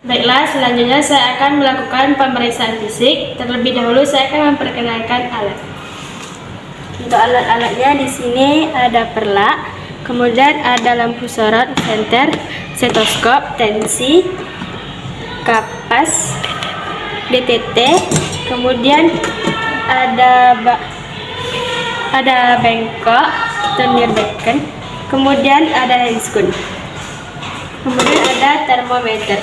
Baiklah, selanjutnya saya akan melakukan pemeriksaan fisik. Terlebih dahulu saya akan memperkenalkan alat. Untuk alat-alatnya di sini ada perlak, kemudian ada lampu sorot, senter, stetoskop, tensi, kapas, DTT, kemudian ada bengkok, tenir beken, kemudian ada handscoon, kemudian ada termometer.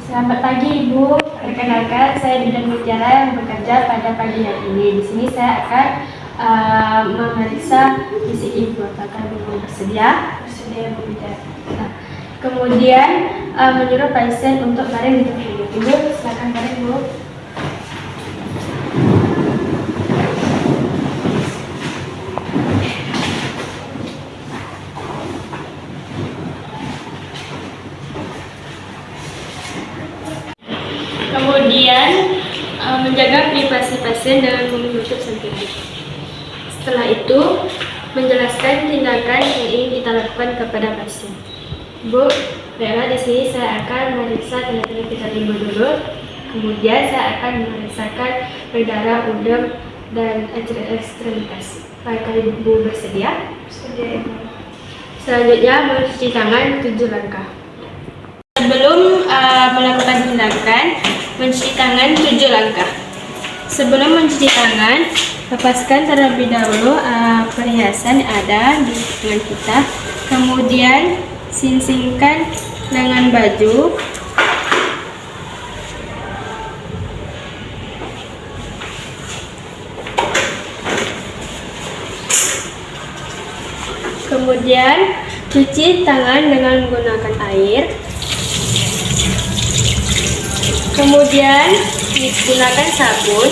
Selamat pagi Ibu, perkenalkan saya Bidan Mutiara yang bekerja pada pagi hari ini. Di sini saya akan memeriksa fisik Ibu. Apakah Ibu bersedia? Bersedia Bu Bidan. Nah, kemudian menyuruh pasien untuk baring di tempat duduk. Ibu, silakan baring Bu. Kemudian menjaga privasi pasien dengan menutup sampingnya. Setelah itu menjelaskan tindakan yang ingin kita lakukan kepada pasien. Bu, baiklah di sini saya akan memeriksa tanda-tanda vital Ibu dulu. Kemudian saya akan memeriksakan perdara, udem, dan ekstremitas. Apakah Ibu bersedia? Bersedia. Selanjutnya mencuci tangan 7 langkah. Sebelum melakukan tindakan, mencuci tangan 7 langkah. Sebelum mencuci tangan, lepaskan terlebih dahulu perhiasan yang ada di tangan kita. Kemudian singsingkan lengan baju. Kemudian cuci tangan dengan menggunakan air. Kemudian gunakan sabun.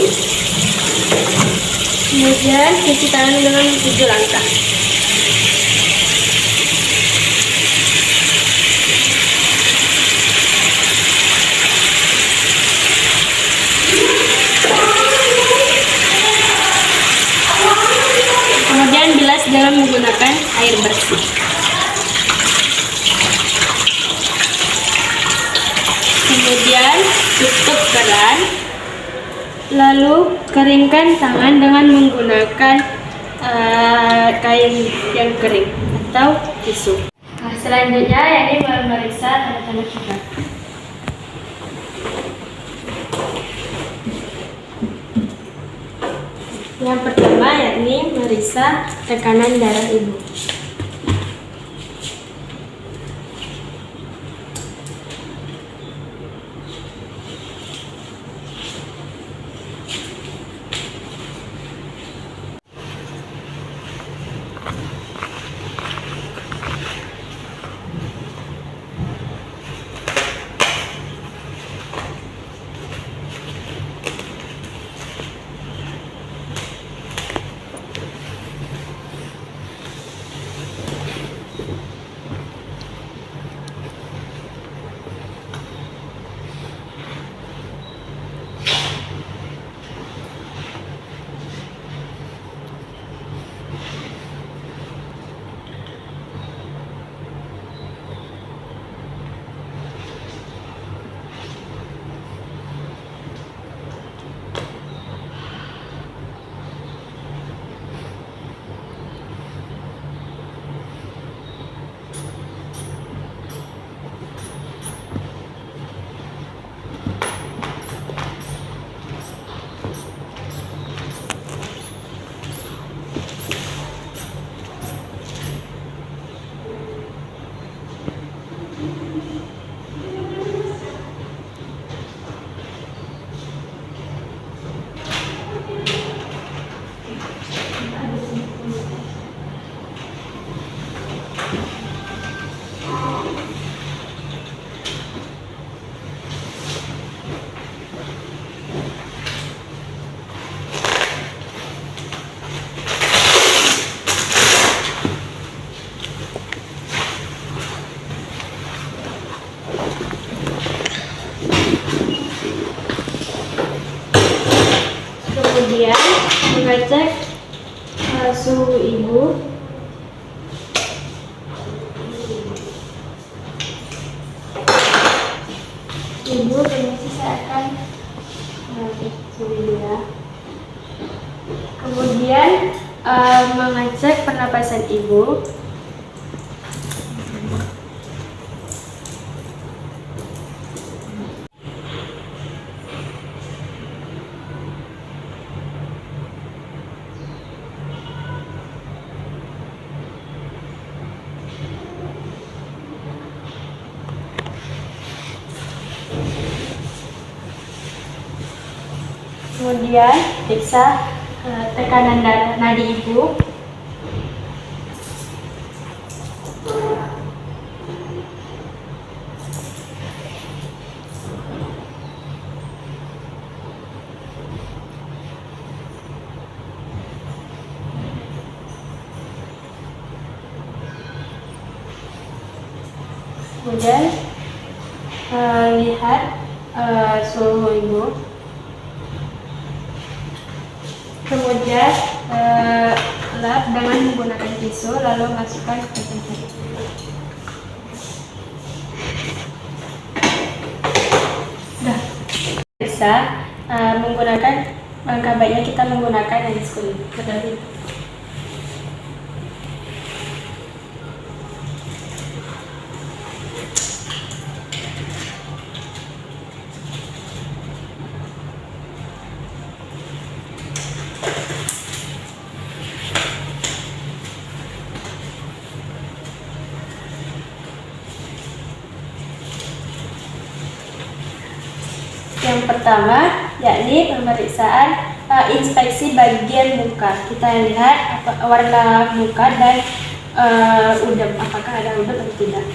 Kemudian cuci tangan dengan 7 langkah. Kemudian bilas dengan menggunakan air bersih. Kemudian tutup keran, lalu keringkan tangan dengan menggunakan kain yang kering atau tisu. Nah, selanjutnya yakni memeriksa tanda-tanda vital. Yang pertama yakni memeriksa tekanan darah Ibu. Kemudian mengecek suhu Ibu. Ini ya. Kemudian mengecek pernapasan ibu. Kemudian periksa tekanan darah nadi ibu. Kemudian lihat suhu ibu. Kemudian lap dengan menggunakan tisu, lalu masukkan ke sensor. Sudah. Bisa menggunakan, langkah baiknya kita menggunakan lens kuning. Yang pertama yakni pemeriksaan inspeksi bagian muka. Kita lihat warna muka dan udem, apakah ada udem atau tidak.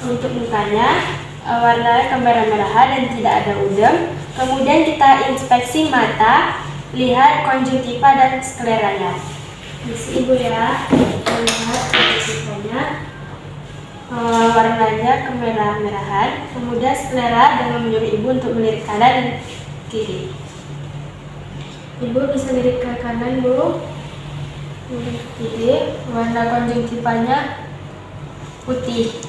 Untuk mukanya warna kemerah-merahan dan tidak ada udem. Kemudian kita inspeksi mata, lihat konjungtiva dan skleranya. Isi ibu ya, lihat konjungtivanya. Warnanya kemerah-merahan. Kemudian sklera dengan menyuruh ibu untuk melirik kanan dan kiri. Ibu bisa lirik ke kanan, bu, lirik ke kiri. Warna konjungtivanya putih.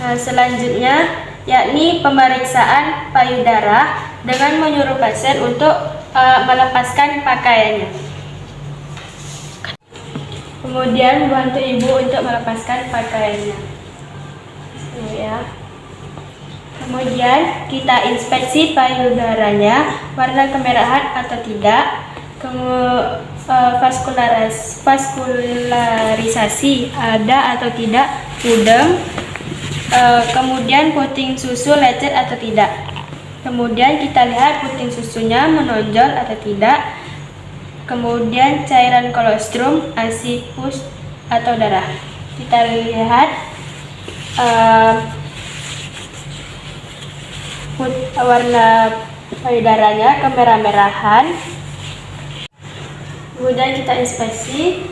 Nah, selanjutnya yakni pemeriksaan payudara dengan menyuruh pasien untuk melepaskan pakaiannya. Kemudian bantu ibu untuk melepaskan pakaiannya. Ya. Kemudian kita inspeksi payudaranya, warna kemerahan atau tidak. Vaskularisasi ada atau tidak, udem. Kemudian puting susu lecet atau tidak. Kemudian kita lihat puting susunya menonjol atau tidak. Kemudian cairan kolostrum, ASI, pus atau darah. Kita lihat warna payudaranya kemerah-merahan. Kemudian kita inspeksi.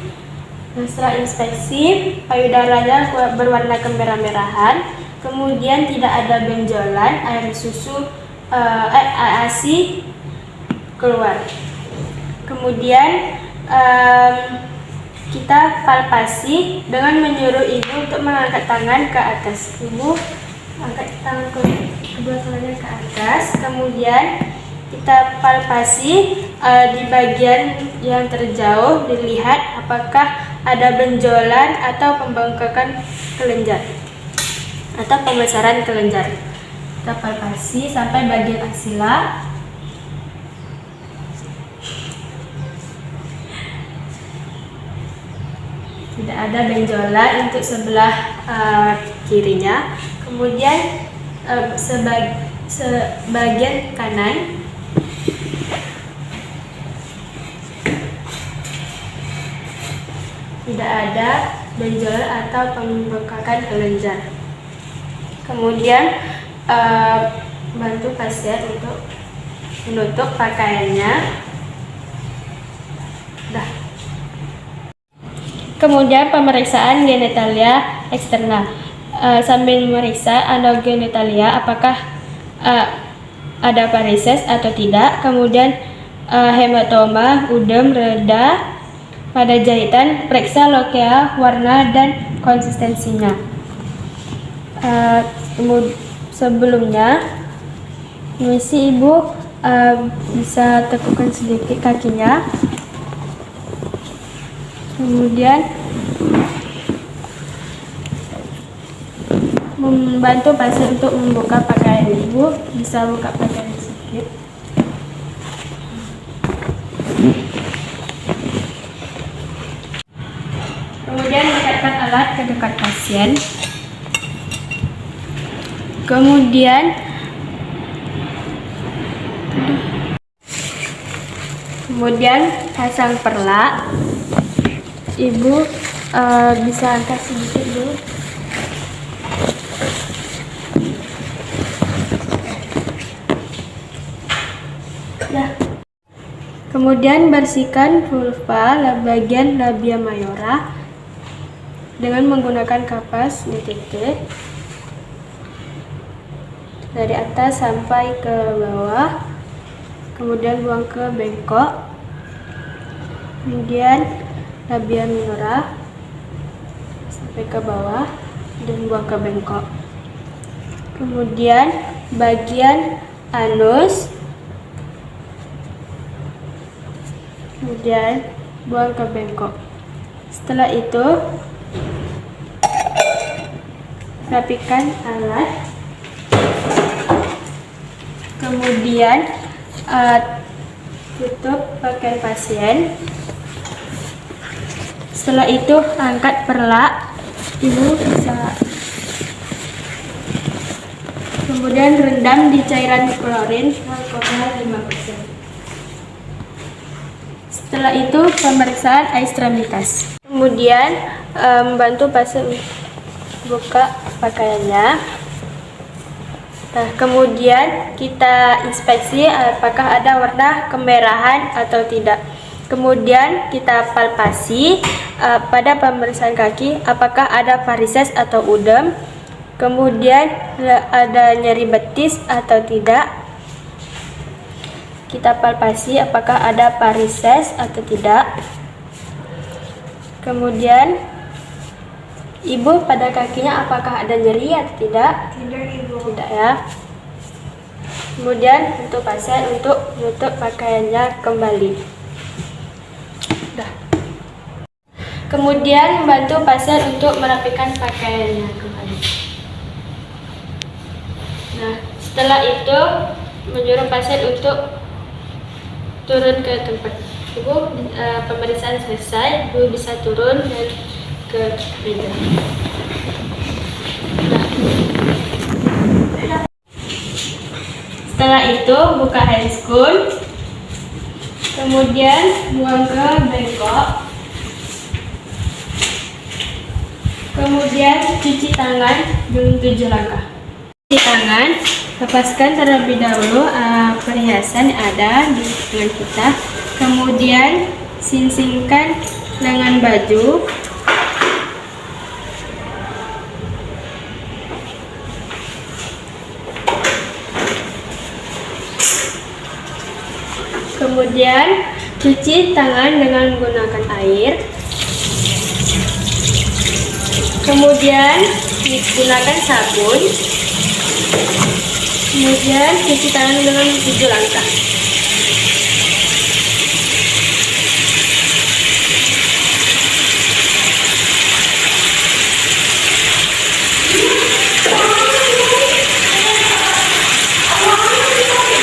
Setelah inspeksi, payudaranya berwarna kemerah-merahan. Kemudian tidak ada benjolan, air susu, ASI keluar. Kemudian kita palpasi dengan menyuruh ibu untuk mengangkat tangan ke atas. Ibu angkat tangan kedua tangannya ke atas. Kemudian kita palpasi di bagian yang terjauh, dilihat apakah ada benjolan atau pembengkakan kelenjar atau pembesaran kelenjar. Kita palpasi sampai bagian aksila. Tidak ada benjolan untuk sebelah kirinya. Kemudian sebagian kanan tidak ada benjolan atau pembengkakan kelenjar. Kemudian bantu pasien untuk menutup pakaiannya. Kemudian pemeriksaan genitalia eksternal, sambil memeriksa anogenitalia apakah ada varises atau tidak. Kemudian hematoma, udem reda pada jahitan, periksa lokea, warna dan konsistensinya. Sebelumnya misi ibu bisa tekukan sedikit kakinya, kemudian membantu pasien untuk membuka pakaian ibu. Bisa buka pakaian sedikit. Kemudian dekatkan alat ke dekat pasien. Kemudian pasang perlak. Ibu bisa angkat sedikit dulu. Nah, kemudian bersihkan vulva bagian labia mayora dengan menggunakan kapas di titik dari atas sampai ke bawah, kemudian buang ke bengkok, kemudian labia minora sampai ke bawah dan buang ke bengkok, kemudian bagian anus, kemudian buang ke bengkok. Setelah itu rapikan alat, kemudian tutup pakaian pasien. Setelah itu angkat perlak, ibu bisa kemudian rendam di cairan klorin alkohol 5%. Setelah itu pemeriksaan ekstremitas. Kemudian membantu pasien buka pakaiannya. Nah, kemudian kita inspeksi apakah ada warna kemerahan atau tidak. Kemudian kita palpasi pada pemeriksaan kaki apakah ada varises atau udem. Kemudian ada nyeri betis atau tidak. Kita palpasi apakah ada varises atau tidak. Kemudian ibu pada kakinya apakah ada nyeri atau tidak? Tidak, Ibu. Tidak ya. Kemudian untuk pasien untuk menutup pakaiannya kembali. Dah. Kemudian membantu pasien untuk merapikan pakaiannya kembali. Nah, setelah itu menyuruh pasien untuk turun ke tempat. Ibu, pemeriksaan selesai, ibu bisa turun dan ke meja. Setelah itu buka handscoon, kemudian buang ke bengkok, kemudian cuci tangan dengan 7 langkah. Cuci tangan, lepaskan terlebih dahulu perhiasan yang ada di tangan kita, kemudian singsingkan lengan baju. Kemudian cuci tangan dengan menggunakan air. Kemudian gunakan sabun. Kemudian cuci tangan dengan 7 langkah.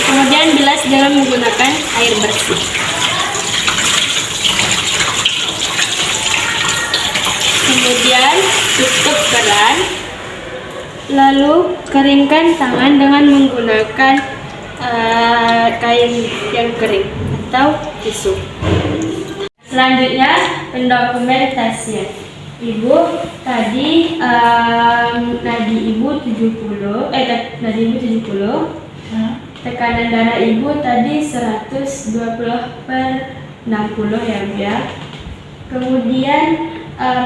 Kemudian bilas dengan menggunakan air bersih. Kemudian tutup keran. Lalu keringkan tangan dengan menggunakan kain yang kering atau tisu. Selanjutnya pendokumentasian. Ibu tadi nadi ibu 70, tekanan darah ibu tadi 120/60 ya Bu ya. Kemudian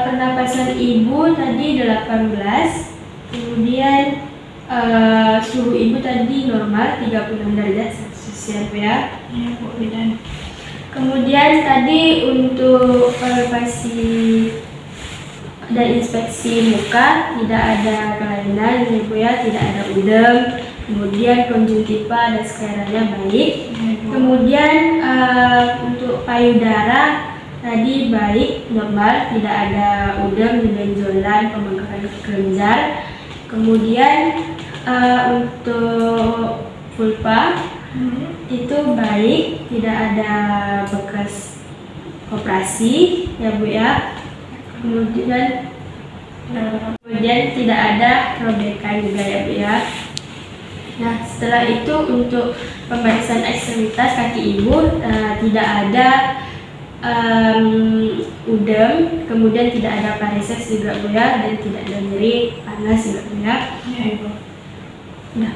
pernapasan ibu tadi 18. Kemudian suhu ibu tadi normal 36 derajat Celcius ya. Iya, Bu Bidan. Kemudian tadi untuk palpasi dan inspeksi muka tidak ada kelainan Ibu ya, tidak ada udem, kemudian konjungtiva dan skleranya baik. Kemudian untuk payudara tadi baik, normal, tidak ada udem, benjolan, pembengkakan kelenjar. Kemudian untuk vulva itu baik, tidak ada bekas operasi ya Bu ya. Kemudian tidak ada robekan juga ya Bu ya. Nah, setelah itu untuk pembarisan ekstremitas kaki ibu tidak ada udem, kemudian tidak ada pareses juga Bu ya, dan tidak ada nyeri panas juga Bu ya. Nah.